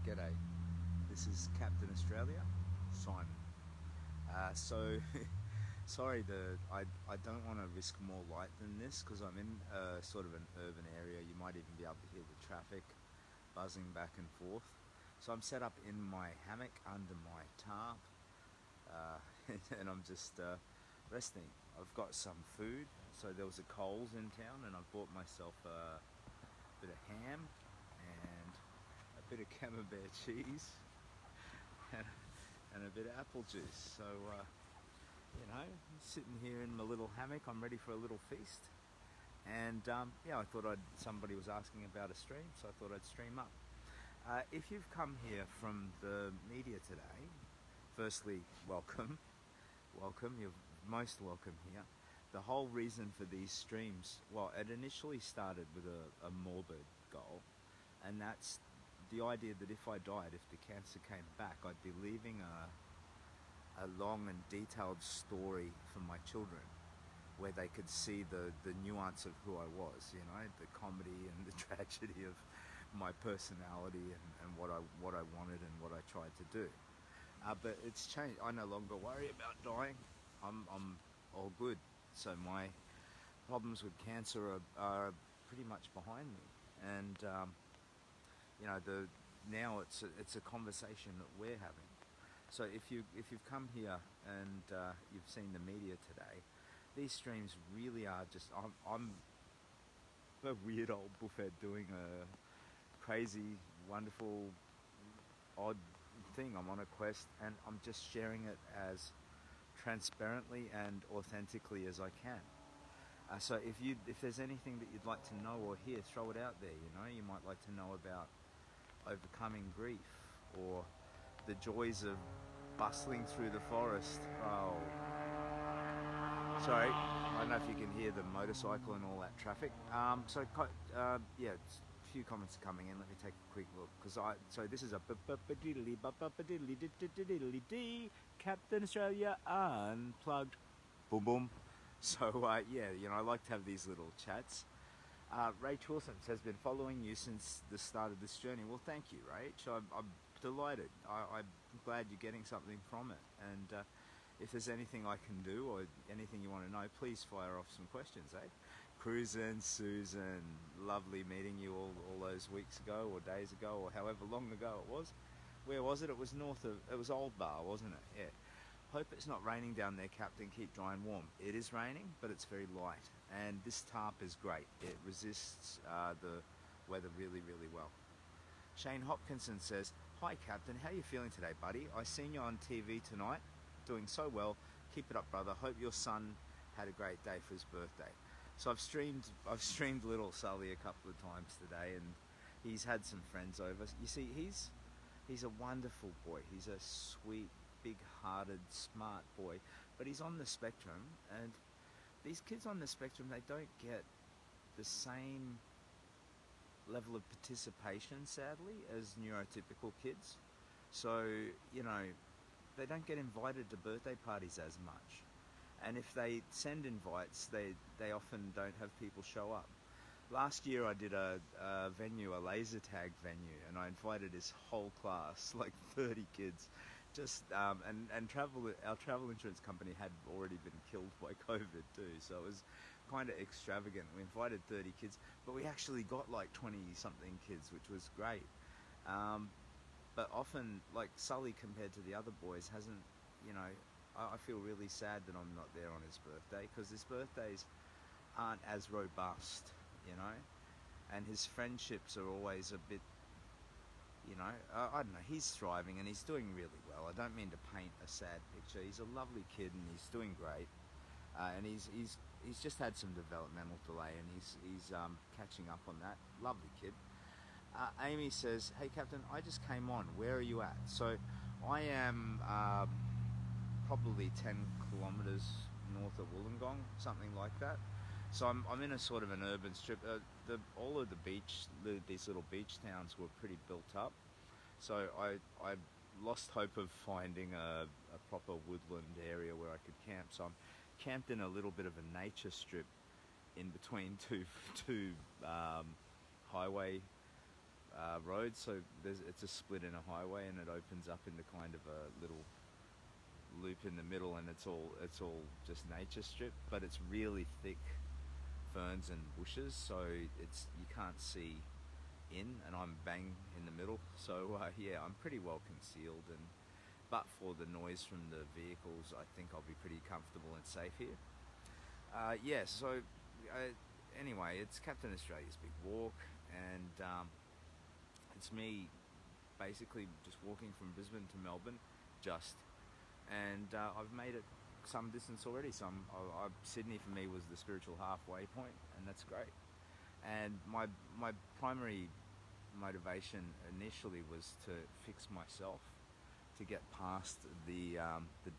G'day. This is Captain Australia, Simon. So, sorry, I don't want to risk more light than this because I'm in sort of an urban area. You might even be able to hear the traffic buzzing back and forth. So I'm set up in my hammock under my tarp, and I'm just resting. I've got some food. So there was a Coles in town, and I bought myself a bit of ham and a bit of camembert cheese and, a bit of apple juice. So, sitting here in my little hammock, I'm ready for a little feast. And I thought somebody was asking about a stream, so I thought I'd stream up. If you've come here from the media today, firstly, welcome. You're most welcome here. The whole reason for these streams, well, it initially started with a morbid goal, and that's the idea that if I died, if the cancer came back, I'd be leaving a long and detailed story for my children, where they could see the nuance of who I was, the comedy and the tragedy of my personality and what I wanted and what I tried to do. But it's changed. I no longer worry about dying. I'm all good. So my problems with cancer are pretty much behind me, and now it's a conversation that we're having. So if you've come here and you've seen the media today, these streams really are just I'm a weird old buffet doing a crazy, wonderful, odd thing. I'm on a quest, and I'm just sharing it as transparently and authentically as I can. So if there's anything that you'd like to know or hear, throw it out there. You might like to know about overcoming grief, or the joys of bustling through the forest. Oh, sorry, I don't know if you can hear the motorcycle and all that traffic. It's a few comments are coming in. Let me take a quick look, so this is a Captain Australia Unplugged. Boom boom. So I like to have these little chats. Rach Wilson has been following you since the start of this journey. Well, thank you, Rach. I'm delighted. I'm glad you're getting something from it. And if there's anything I can do or anything you want to know, please fire off some questions, eh? Cruisin', Susan, lovely meeting you all those weeks ago or days ago or however long ago it was. Where was it? It was it was Old Bar, wasn't it? Yeah. Hope it's not raining down there, Captain. Keep dry and warm. It is raining, but it's very light. And this tarp is great. It resists the weather really, really well. Shane Hopkinson says, "Hi, Captain. How are you feeling today, buddy? I seen you on TV tonight. Doing so well. Keep it up, brother. Hope your son had a great day for his birthday." So I've streamed little Sully a couple of times today, and he's had some friends over. You see, he's a wonderful boy. He's a sweet, big-hearted, smart boy, but he's on the spectrum, and these kids on the spectrum, they don't get the same level of participation, sadly, as neurotypical kids. So, they don't get invited to birthday parties as much. And if they send invites, they often don't have people show up. Last year I did a laser tag venue, and I invited his whole class, like 30 kids. And our travel insurance company had already been killed by COVID too, so it was kind of extravagant. We invited 30 kids, but we actually got like 20 something kids, which was great. But often, like Sully compared to the other boys hasn't, I feel really sad that I'm not there on his birthday, because his birthdays aren't as robust, and his friendships are always a bit, I don't know, he's thriving and he's doing really well. I don't mean to paint a sad picture. He's a lovely kid and he's doing great, and he's just had some developmental delay, and he's catching up on that. Lovely kid. Amy says, "Hey Captain, I just came on. Where are you at?" So I am probably 10 kilometres north of Wollongong, something like that. So I'm in a sort of an urban strip. All of these little beach towns were pretty built up. So I lost hope of finding a proper woodland area where I could camp. So I'm camped in a little bit of a nature strip in between two highway road, so it's a split in a highway, and it opens up into kind of a little loop in the middle, and it's all just nature strip, but it's really thick ferns and bushes, so you can't see in, and I'm bang in the middle. So yeah, I'm pretty well concealed, and but for the noise from the vehicles, I think I'll be pretty comfortable and safe here. Yeah, so anyway, it's Captain Australia's Big Walk, and it's me basically just walking from Brisbane to Melbourne, and I've made it some distance already. Sydney for me was the spiritual halfway point, and that's great. And my primary motivation initially was to fix myself, to get past the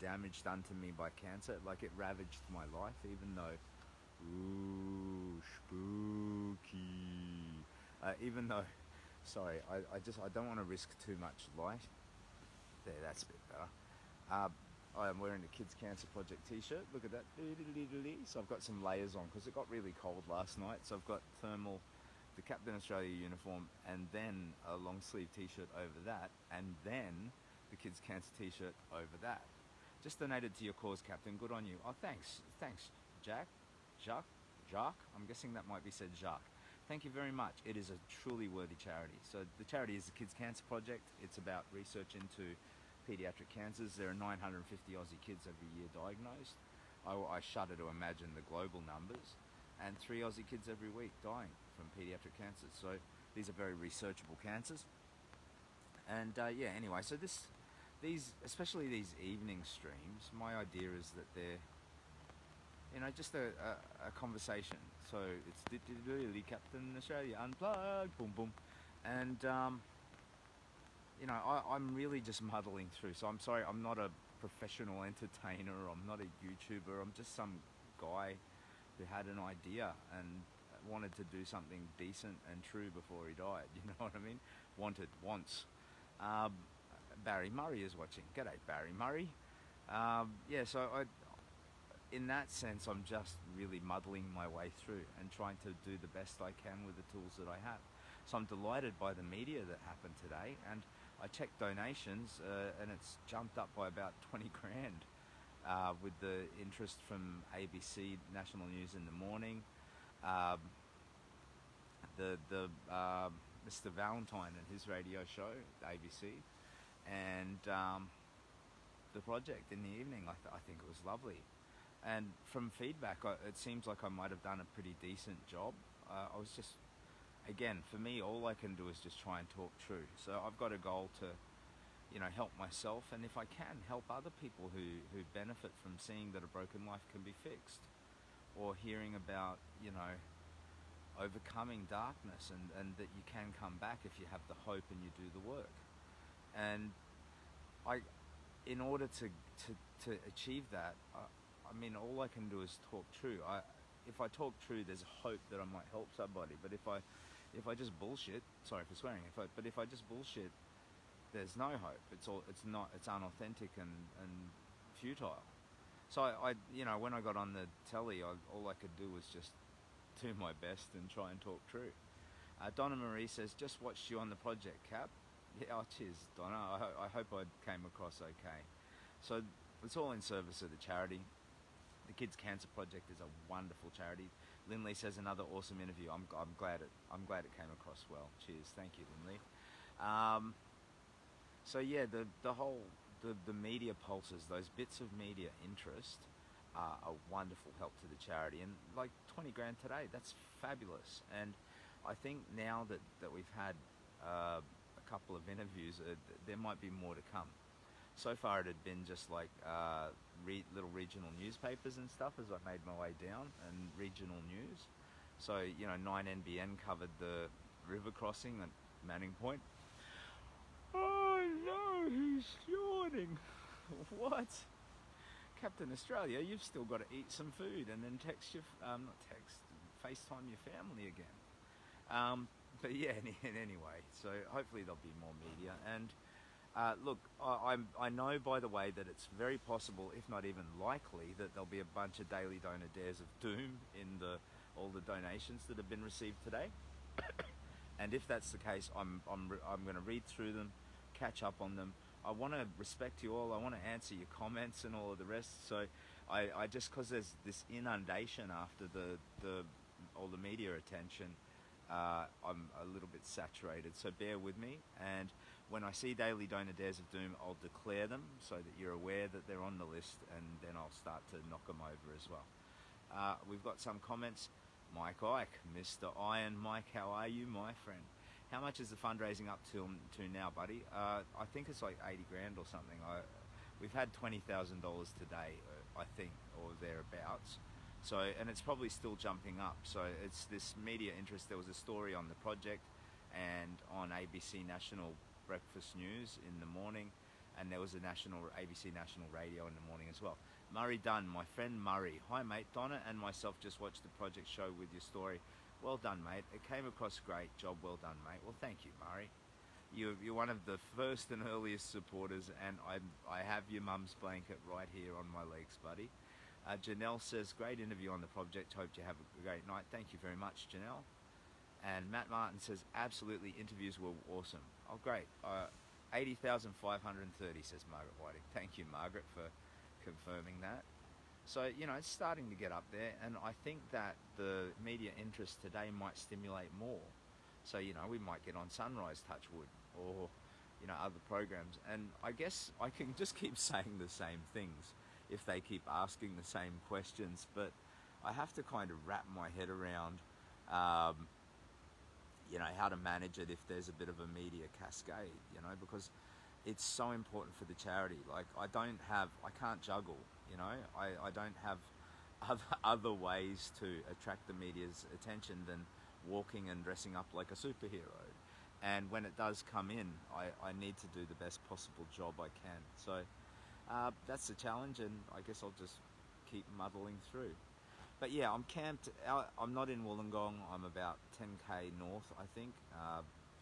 damage done to me by cancer. Like, it ravaged my life, even though, ooh, spooky. Even though, sorry, I don't want to risk too much light. There, that's a bit better. I'm wearing the Kids Cancer Project t-shirt. Look at that. So I've got some layers on because it got really cold last night. So I've got thermal, the Captain Australia uniform, and then a long sleeve t-shirt over that, and then the Kids Cancer t-shirt over that. Just donated to your cause, Captain. Good on you. Oh, thanks, Jacques. I'm guessing that might be said Jacques. Thank you very much. It is a truly worthy charity. So the charity is the Kids Cancer Project. It's about research into pediatric cancers. There are 950 Aussie kids every year diagnosed. I shudder to imagine the global numbers, and 3 Aussie kids every week dying from pediatric cancers. So these are very researchable cancers. And yeah, anyway, so especially these evening streams, my idea is that they're, just a conversation. So it's Captain Australia Unplugged, boom boom, and I'm really just muddling through. So I'm sorry, I'm not a professional entertainer. I'm not a YouTuber. I'm just some guy who had an idea and wanted to do something decent and true before he died. You know what I mean? Wants. Barry Murray is watching. G'day, Barry Murray. Yeah, so in that sense, I'm just really muddling my way through and trying to do the best I can with the tools that I have. So I'm delighted by the media that happened today, and I checked donations, and it's jumped up by about 20 grand with the interest from ABC, National News in the Morning, Mr. Valentine and his radio show, ABC, and the project in the evening. I think it was lovely. And from feedback, it seems like I might have done a pretty decent job. I was just, again, for me, all I can do is just try and talk true. So I've got a goal to, help myself, and if I can, help other people who benefit from seeing that a broken life can be fixed, or hearing about, overcoming darkness, and that you can come back if you have the hope and you do the work. And in order to achieve that, I mean, all I can do is talk true. If I talk true, there's hope that I might help somebody. But if I just bullshit, sorry for swearing, but if I just bullshit, there's no hope. It's unauthentic and futile. So I when I got on the telly, all I could do was just do my best and try and talk true. Donna Marie says, just watched you on the project, Cap. Yeah, cheers, Donna. I hope I came across okay. So it's all in service of the charity. The Kids Cancer Project is a wonderful charity. Lindley says, another awesome interview. I'm glad it came across well. Cheers, thank you, Lindley. So yeah, the media pulses, those bits of media interest, are a wonderful help to the charity. And like 20 grand today, that's fabulous. And I think now that we've had a couple of interviews, there might be more to come. So far it had been just like little regional newspapers and stuff as I made my way down, and regional news. So 9NBN covered the river crossing at Manning Point. Oh no, he's yawning. What? Captain Australia, you've still got to eat some food and then FaceTime your family again. But yeah, anyway, so hopefully there'll be more media. And look, I know, by the way, that it's very possible, if not even likely, that there'll be a bunch of daily donor dares of doom in all the donations that have been received today. And if that's the case, I'm going to read through them, catch up on them. I want to respect you all. I want to answer your comments and all of the rest. So I just, because there's this inundation after the all the media attention, I'm a little bit saturated. So bear with me. And when I see Daily Donor Dares of Doom, I'll declare them so that you're aware that they're on the list, and then I'll start to knock them over as well. We've got some comments. Mike Ike, Mr. Iron Mike, how are you, my friend? How much is the fundraising up to now, buddy? I think it's like 80 grand or something. We've had $20,000 today, I think, or thereabouts. So, and it's probably still jumping up. So it's this media interest. There was a story on the project and on ABC National Breakfast News in the morning, and there was a ABC National Radio in the morning as well. Murray Dunn, my friend Murray. Hi mate, Donna and myself just watched the project show with your story. Well done mate, it came across great, job well done mate. Well thank you Murray. You're one of the first and earliest supporters, and I have your mum's blanket right here on my legs, buddy. Janelle says, great interview on the project, hope you have a great night. Thank you very much Janelle. And Matt Martin says, absolutely, interviews were awesome. Oh great, 80,530 says Margaret Whiting. Thank you Margaret for confirming that. So, you know, it's starting to get up there, and I think that the media interest today might stimulate more. So, you know, we might get on Sunrise Touchwood or, you know, other programs. And I guess I can just keep saying the same things if they keep asking the same questions, but I have to kind of wrap my head around, you know, how to manage it if there's a bit of a media cascade, you know, because it's so important for the charity. Like, I can't juggle, you know, I don't have other ways to attract the media's attention than walking and dressing up like a superhero. And when it does come in, I need to do the best possible job I can. So that's the challenge, and I guess I'll just keep muddling through. But yeah, I'm camped. I'm not in Wollongong. I'm about 10k north, I think.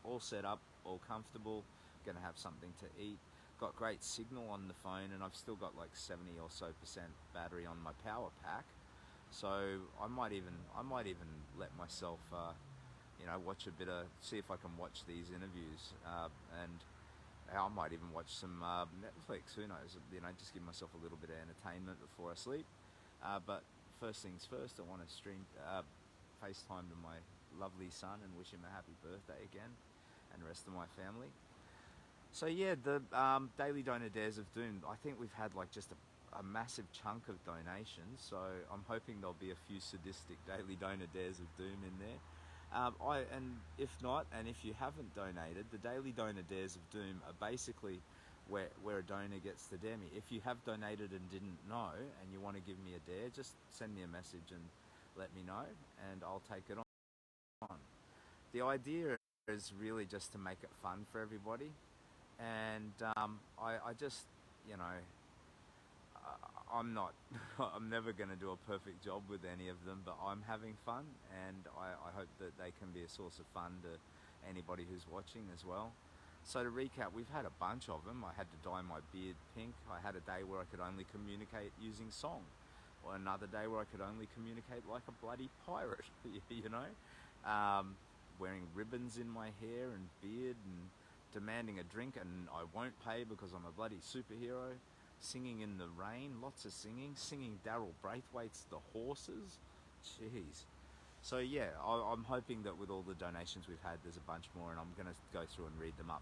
All set up, all comfortable. Going to have something to eat. Got great signal on the phone, and I've still got like 70 or so percent battery on my power pack. So I might even let myself, you know, see if I can watch these interviews, and I might even watch some Netflix. Who knows? You know, just give myself a little bit of entertainment before I sleep. But first things first, I want to FaceTime to my lovely son and wish him a happy birthday again, and the rest of my family. So yeah, the Daily Donor Dares of Doom, I think we've had like just a massive chunk of donations, so I'm hoping there'll be a few sadistic Daily Donor Dares of Doom in there. And if not, and if you haven't donated, the Daily Donor Dares of Doom are basically where a donor gets to dare me. If you have donated and didn't know, and you want to give me a dare, just send me a message and let me know, and I'll take it on. The idea is really just to make it fun for everybody. And I just, you know, I'm never going to do a perfect job with any of them, but I'm having fun, and I hope that they can be a source of fun to anybody who's watching as well. So to recap, we've had a bunch of them. I had to dye my beard pink. I had a day where I could only communicate using song, or another day where I could only communicate like a bloody pirate, you know, wearing ribbons in my hair and beard, and demanding a drink, and I won't pay because I'm a bloody superhero. Singing in the rain, lots of singing Daryl Braithwaite's The Horses. Jeez. So yeah, I'm hoping that with all the donations we've had, there's a bunch more, and I'm going to go through and read them up.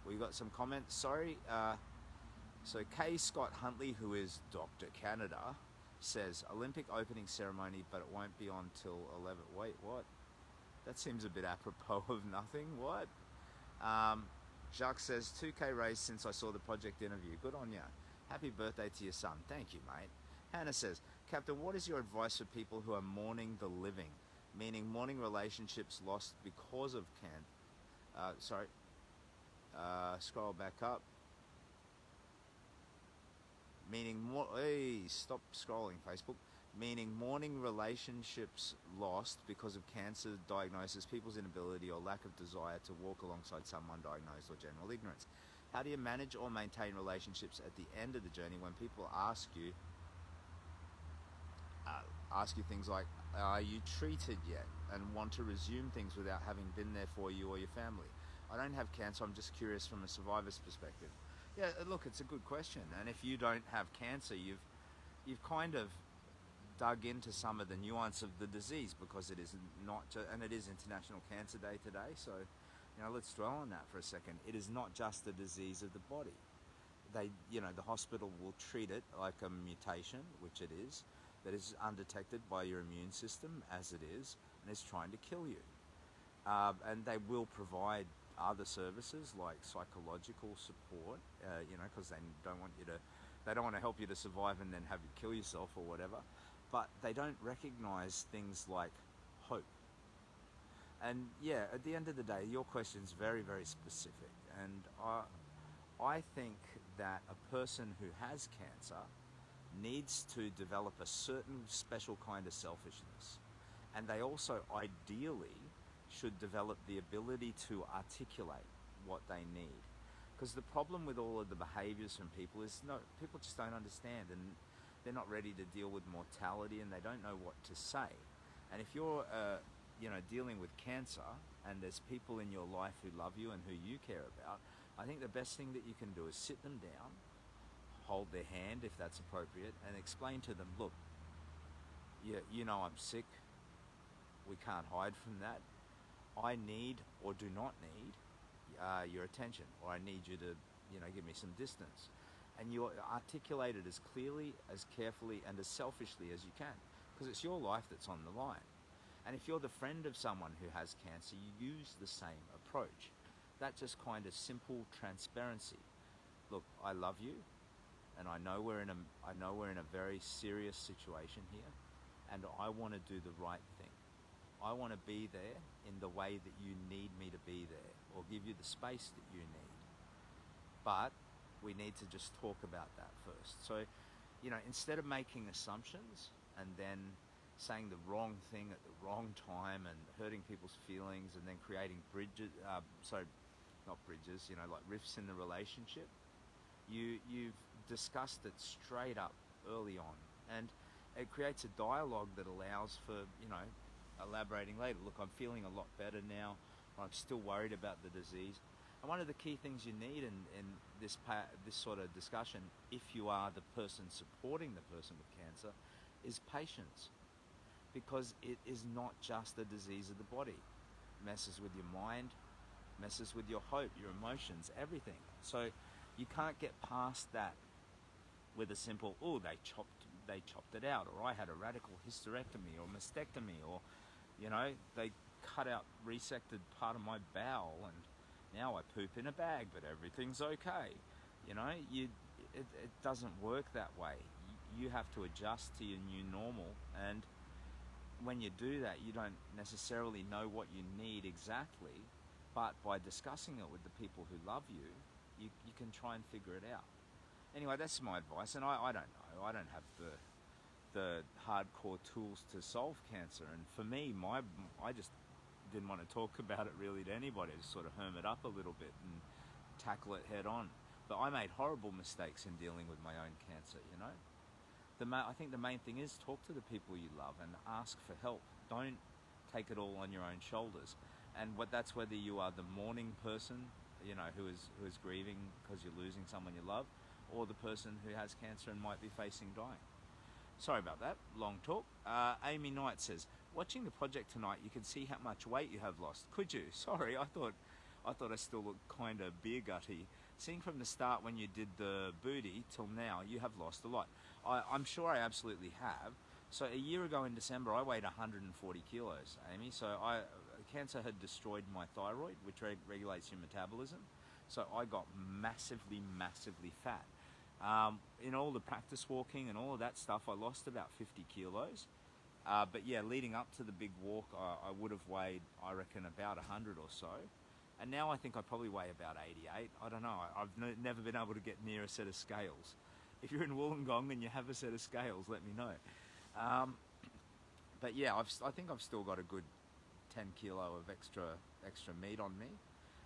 We've got some comments, sorry. So K. Scott Huntley, who is Dr. Canada, says, Olympic opening ceremony, but it won't be on till 11. Wait, what? That seems a bit apropos of nothing. What? Jacques says, 2k raised since I saw the project interview. Good on ya. Happy birthday to your son. Thank you, mate. Hannah says, Captain, what is your advice for people who are mourning the living? Meaning mourning relationships lost because of scroll back up. Meaning stop scrolling, Facebook. Meaning mourning relationships lost because of cancer diagnosis, people's inability or lack of desire to walk alongside someone diagnosed, or general ignorance. How do you manage or maintain relationships at the end of the journey when people ask ask you things like, are you treated yet, and want to resume things without having been there for you or your family. I don't have cancer, I'm just curious from a survivor's perspective. Yeah, look, it's a good question, and if you don't have cancer, you've kind of dug into some of the nuance of the disease, because it is not, and it is International Cancer Day today, so let's dwell on that for a second. It is not just a disease of the body. The hospital will treat it like a mutation, which it is, that is undetected by your immune system as it is, and is trying to kill you. And they will provide other services like psychological support, because they don't want to help you to survive and then have you kill yourself or whatever. But they don't recognize things like hope. And yeah, at the end of the day, your question is very, very specific. And I think that a person who has cancer needs to develop a certain special kind of selfishness. And they also ideally should develop the ability to articulate what they need. Because the problem with all of the behaviors from people is, people just don't understand, and they're not ready to deal with mortality, and they don't know what to say. And if you're dealing with cancer and there's people in your life who love you and who you care about, I think the best thing that you can do is sit them down, hold their hand if that's appropriate, and explain to them, look, I'm sick, we can't hide from that. I need or do not need your attention, or I need you to give me some distance. And you articulate it as clearly, as carefully, and as selfishly as you can, because it's your life that's on the line. And if you're the friend of someone who has cancer, you use the same approach. That just kind of simple transparency. Look, I love you, and I know we're in a very serious situation here, and I want to do the right thing. I want to be there in the way that you need me to be there, or give you the space that you need. But we need to just talk about that first. So, instead of making assumptions and then saying the wrong thing at the wrong time and hurting people's feelings and then creating like rifts in the relationship, you've discussed it straight up early on. And it creates a dialogue that allows for, elaborating later. Look, I'm feeling a lot better now. I'm still worried about the disease. And one of the key things you need in this sort of discussion, if you are the person supporting the person with cancer, is patience. Because it is not just a disease of the body. It messes with your mind, messes with your hope, your emotions, everything. So you can't get past that with a simple, they chopped it out, or I had a radical hysterectomy or mastectomy, or they resected part of my bowel and now I poop in a bag, but everything's okay. It doesn't work that way. You have to adjust to your new normal, and when you do that, you don't necessarily know what you need exactly, but by discussing it with the people who love you, you can try and figure it out. Anyway, that's my advice, and I don't know. I don't have the hardcore tools to solve cancer, and for me, I just didn't want to talk about it really to anybody. I just sort of herm it up a little bit and tackle it head on. But I made horrible mistakes in dealing with my own cancer, I think the main thing is talk to the people you love and ask for help. Don't take it all on your own shoulders. And that's whether you are the mourning person, who is grieving because you're losing someone you love, or the person who has cancer and might be facing dying. Sorry about that, long talk. Amy Knight says, watching the project tonight, you can see how much weight you have lost. Could you? Sorry, I thought I still looked kind of beer gutty. Seeing from the start when you did the booty till now, you have lost a lot. I'm sure I absolutely have. So a year ago in December, I weighed 140 kilos, Amy. So cancer had destroyed my thyroid, which regulates your metabolism. So I got massively, massively fat. In all the practice walking and all of that stuff, I lost about 50 kilos. But yeah, leading up to the big walk, I would have weighed, I reckon, about 100 or so. And now I think I probably weigh about 88. I don't know. I've never been able to get near a set of scales. If you're in Wollongong and you have a set of scales, let me know. But yeah, I think I've still got a good 10 kilo of extra meat on me.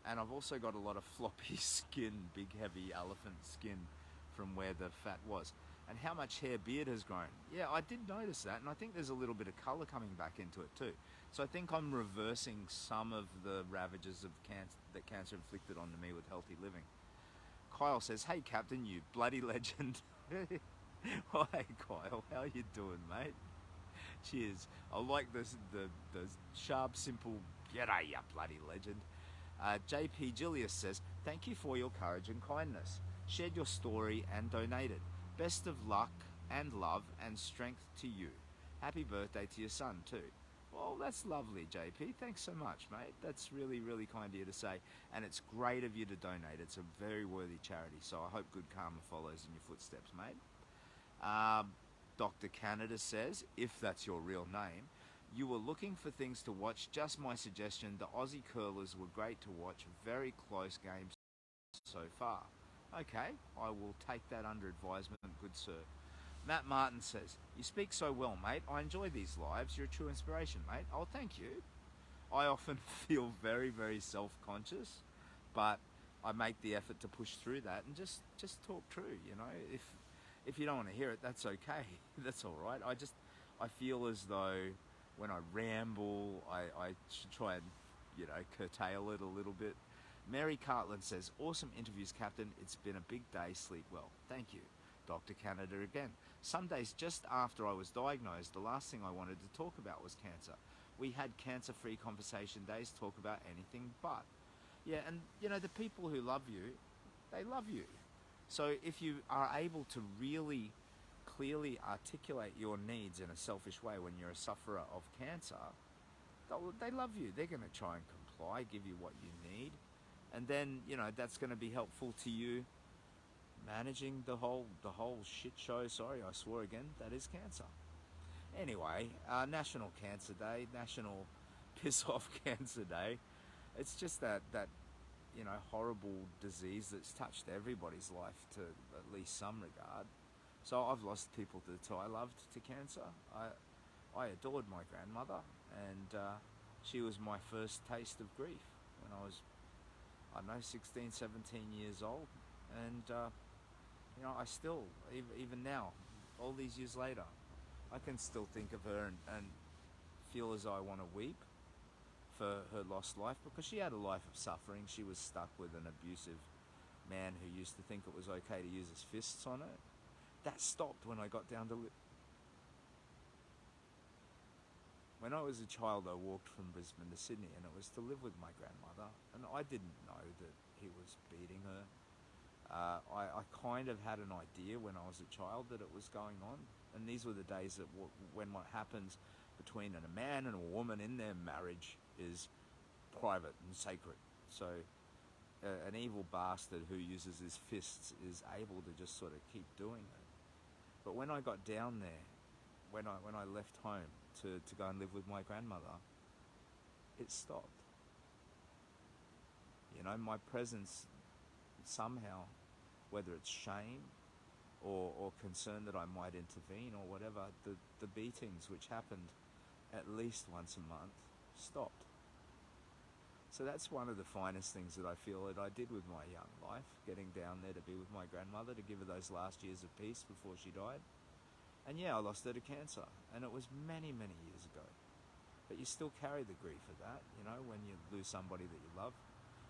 And I've also got a lot of floppy skin, big heavy elephant skin from where the fat was. and how much hair beard has grown. Yeah, I did notice that, and I think there's a little bit of colour coming back into it too. So I think I'm reversing some of the ravages of cancer that cancer inflicted onto me with healthy living. Kyle says, "Hey Captain, you bloody legend." Hi Kyle, how you doing, mate? Cheers. I like the sharp, simple "G'day, you bloody legend." JP Julius says, "Thank you for your courage and kindness. Shared your story and donated. Best of luck and love and strength to you. Happy birthday to your son too." Well, that's lovely, JP. Thanks so much, mate. That's really, really kind of you to say. And it's great of you to donate. It's a very worthy charity. So I hope good karma follows in your footsteps, mate. Dr. Canada says, if that's your real name, "You were looking for things to watch. Just my suggestion. The Aussie curlers were great to watch. Very close games so far." Okay, I will take that under advisement, good sir. Matt Martin says, "You speak so well, mate. I enjoy these lives. You're a true inspiration, mate." Oh, thank you. I often feel very, very self-conscious, but I make the effort to push through that and just talk true, you know. If you don't want to hear it, that's okay. That's all right. I feel as though when I ramble, I should try and, you know, curtail it a little bit. Mary Cartland says, "Awesome interviews, Captain. It's been a big day. Sleep well." Thank you. Dr. Canada again. "Some days just after I was diagnosed, the last thing I wanted to talk about was cancer. We had cancer-free conversation days, talk about anything but." Yeah, and you know, the people who love you, they love you. So if you are able to really clearly articulate your needs in a selfish way when you're a sufferer of cancer, they love you. They're going to try and comply, give you what you need. And then, you know, that's going to be helpful to you managing the whole shit show. Sorry, I swore again. That is cancer. Anyway, National Cancer Day, National Piss Off Cancer Day. It's just that you know, horrible disease that's touched everybody's life to at least some regard. So I've lost people that I loved to cancer. I adored my grandmother, and she was my first taste of grief when I was, I don't know, 16, 17 years old. And you know, I still, even now, all these years later, I can still think of her and feel as though I want to weep for her lost life, because she had a life of suffering. She was stuck with an abusive man who used to think it was okay to use his fists on her. That stopped when I got down to when I was a child. I walked from Brisbane to Sydney, and it was to live with my grandmother, and I didn't know that he was beating her. I kind of had an idea when I was a child that it was going on, and these were the days that when what happens between a man and a woman in their marriage is private and sacred. So an evil bastard who uses his fists is able to just sort of keep doing it. But when I got down there, when I left home to go and live with my grandmother, it stopped. You know, my presence somehow, whether it's shame or concern that I might intervene or whatever, the beatings, which happened at least once a month, stopped. So that's one of the finest things that I feel that I did with my young life, getting down there to be with my grandmother, to give her those last years of peace before she died. And yeah, I lost her to cancer, and it was many, many years ago. But you still carry the grief of that, you know, when you lose somebody that you love.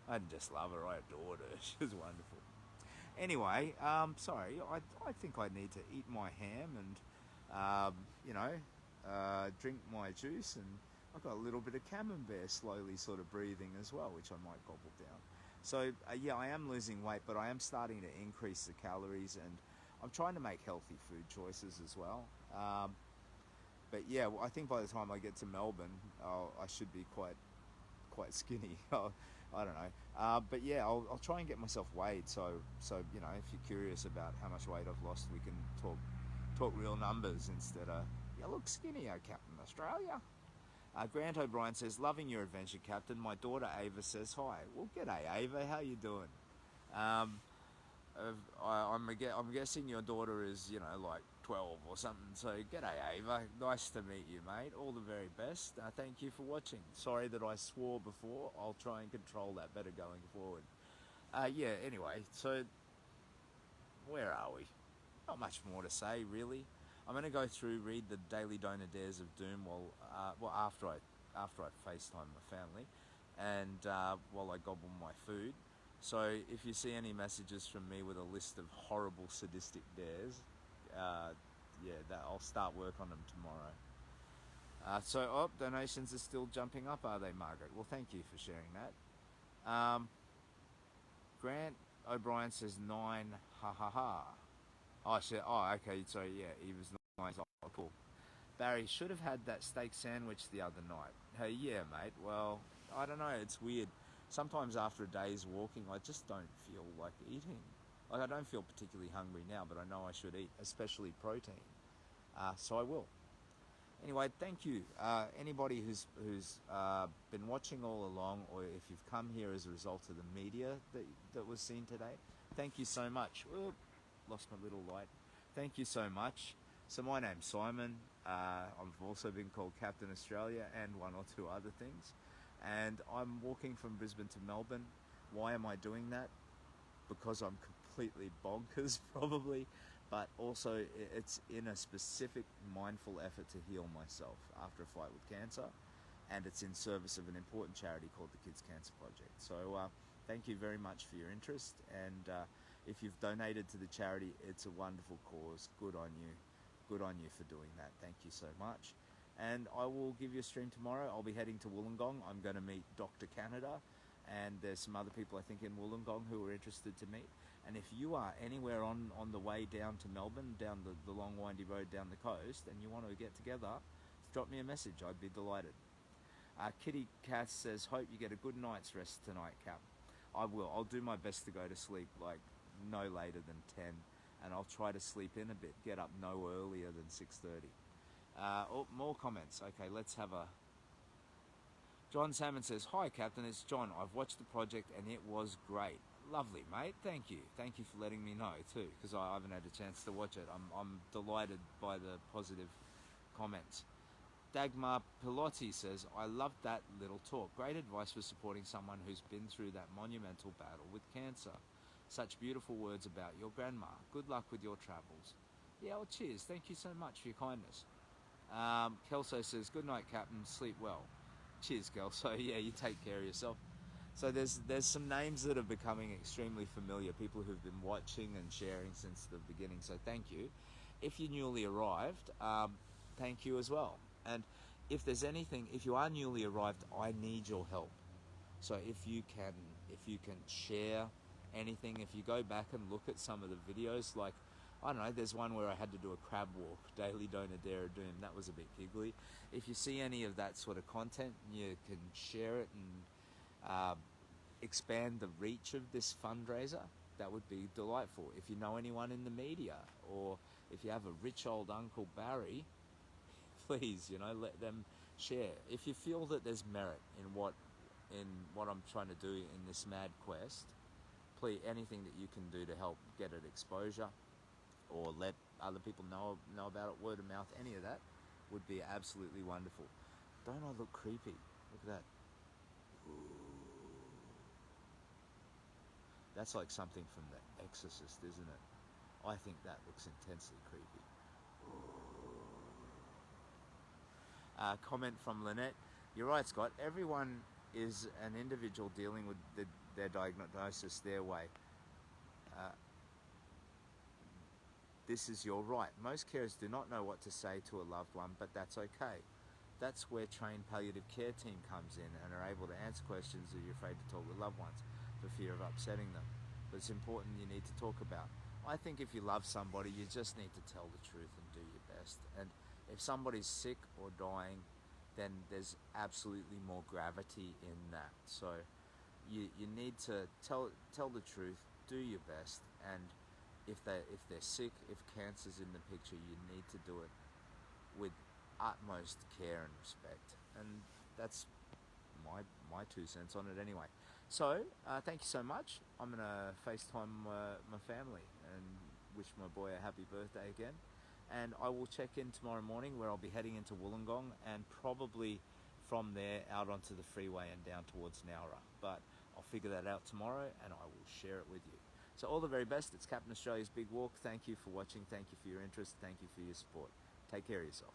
I didn't just love her, I adored her. She was wonderful. Anyway, sorry, I think I need to eat my ham and, you know, drink my juice, and I've got a little bit of camembert slowly sort of breathing as well, which I might gobble down. So, yeah, I am losing weight, but I am starting to increase the calories, and I'm trying to make healthy food choices as well. But yeah, I think by the time I get to Melbourne, I should be quite skinny. I don't know. But yeah, I'll try and get myself weighed. So you know, if you're curious about how much weight I've lost, we can talk real numbers instead of, "You look skinny, oh Captain Australia." Grant O'Brien says, "Loving your adventure, Captain. My daughter Ava says hi." Well, g'day Ava, how you doing? I'm guessing your daughter is, you know, like 12 or something. So g'day Ava, nice to meet you, mate. All the very best. Thank you for watching. Sorry that I swore before. I'll try and control that better going forward. Yeah, anyway, so where are we? not much more to say, really. I'm going to go through, read the Daily Donor Dares of Doom after I FaceTime my family, and while I gobble my food. So if you see any messages from me with a list of horrible sadistic dares, I'll start work on them tomorrow. Donations are still jumping up, are they, Margaret? Well, thank you for sharing that. Grant O'Brien says 9, ha ha ha. Okay, so yeah, he was 9. Oh, cool. Barry, should have had that steak sandwich the other night. Hey, yeah, mate. Well, I don't know, it's weird. Sometimes after a day's walking, I just don't feel like eating. Like, I don't feel particularly hungry now, but I know I should eat, especially protein. So I will. Anyway, thank you. Anybody who's been watching all along, or if you've come here as a result of the media that was seen today, thank you so much. Oop, lost my little light. Thank you so much. So my name's Simon. I've also been called Captain Australia and one or two other things. And I'm walking from Brisbane to Melbourne. Why am I doing that? Because I'm completely bonkers, probably. But also it's in a specific mindful effort to heal myself after a fight with cancer, and it's in service of an important charity called the Kids Cancer Project. So thank you very much for your interest, and if you've donated to the charity, it's a wonderful cause. Good on you for doing that. Thank you so much. And I will give you a stream tomorrow. I'll be heading to Wollongong. I'm going to meet Dr. Canada, and there's some other people I think in Wollongong who are interested to meet. And if you are anywhere on the way down to Melbourne, down the long windy road down the coast, and you want to get together, drop me a message. I'd be delighted. Kitty Cass says, hope you get a good night's rest tonight, Cap. I will. I'll do my best to go to sleep like no later than 10, and I'll try to sleep in a bit, get up no earlier than 6:30. More comments. Okay, let's have a... John Salmon says, hi, Captain, it's John. I've watched the project and it was great. Lovely, mate. Thank you. Thank you for letting me know, too, because I haven't had a chance to watch it. I'm delighted by the positive comments. Dagmar Pilotti says, I loved that little talk. Great advice for supporting someone who's been through that monumental battle with cancer. Such beautiful words about your grandma. Good luck with your travels. Yeah, well, cheers. Thank you so much for your kindness. Kelso says, good night, Captain. Sleep well. Cheers, Kelso. Yeah, you take care of yourself. So there's some names that are becoming extremely familiar, people who've been watching and sharing since the beginning, so thank you. If you're newly arrived, thank you as well. And if there's anything, if you are newly arrived, I need your help. So if you can share anything, if you go back and look at some of the videos, like, I don't know, there's one where I had to do a crab walk, Daily Donor Dare of Doom, that was a bit giggly. If you see any of that sort of content, you can share it and expand the reach of this fundraiser. That would be delightful. If you know anyone in the media, or if you have a rich old Uncle Barry, please, let them share. If you feel that there's merit in what I'm trying to do in this mad quest, please, anything that you can do to help get it exposure, or let other people know about it, word of mouth, any of that would be absolutely wonderful. Don't I look creepy? Look at that. Ooh. That's like something from The Exorcist, isn't it? I think that looks intensely creepy. Comment from Lynette. You're right, Scott. Everyone is an individual dealing with their diagnosis their way. This is your right. Most carers do not know what to say to a loved one, but that's okay. That's where trained palliative care team comes in and are able to answer questions that you're afraid to talk with loved ones for fear of upsetting them. But it's important you need to talk about. I think if you love somebody, you just need to tell the truth and do your best. And if somebody's sick or dying, then there's absolutely more gravity in that. So you need to tell the truth, do your best, and if they're sick, if cancer's in the picture, you need to do it with utmost care and respect. And that's my 2 cents on it anyway. So thank you so much. I'm gonna FaceTime my family and wish my boy a happy birthday again. And I will check in tomorrow morning, where I'll be heading into Wollongong, and probably from there out onto the freeway and down towards Nowra. But I'll figure that out tomorrow and I will share it with you. So all the very best. It's Captain Australia's Big Walk. Thank you for watching. Thank you for your interest. Thank you for your support. Take care of yourself.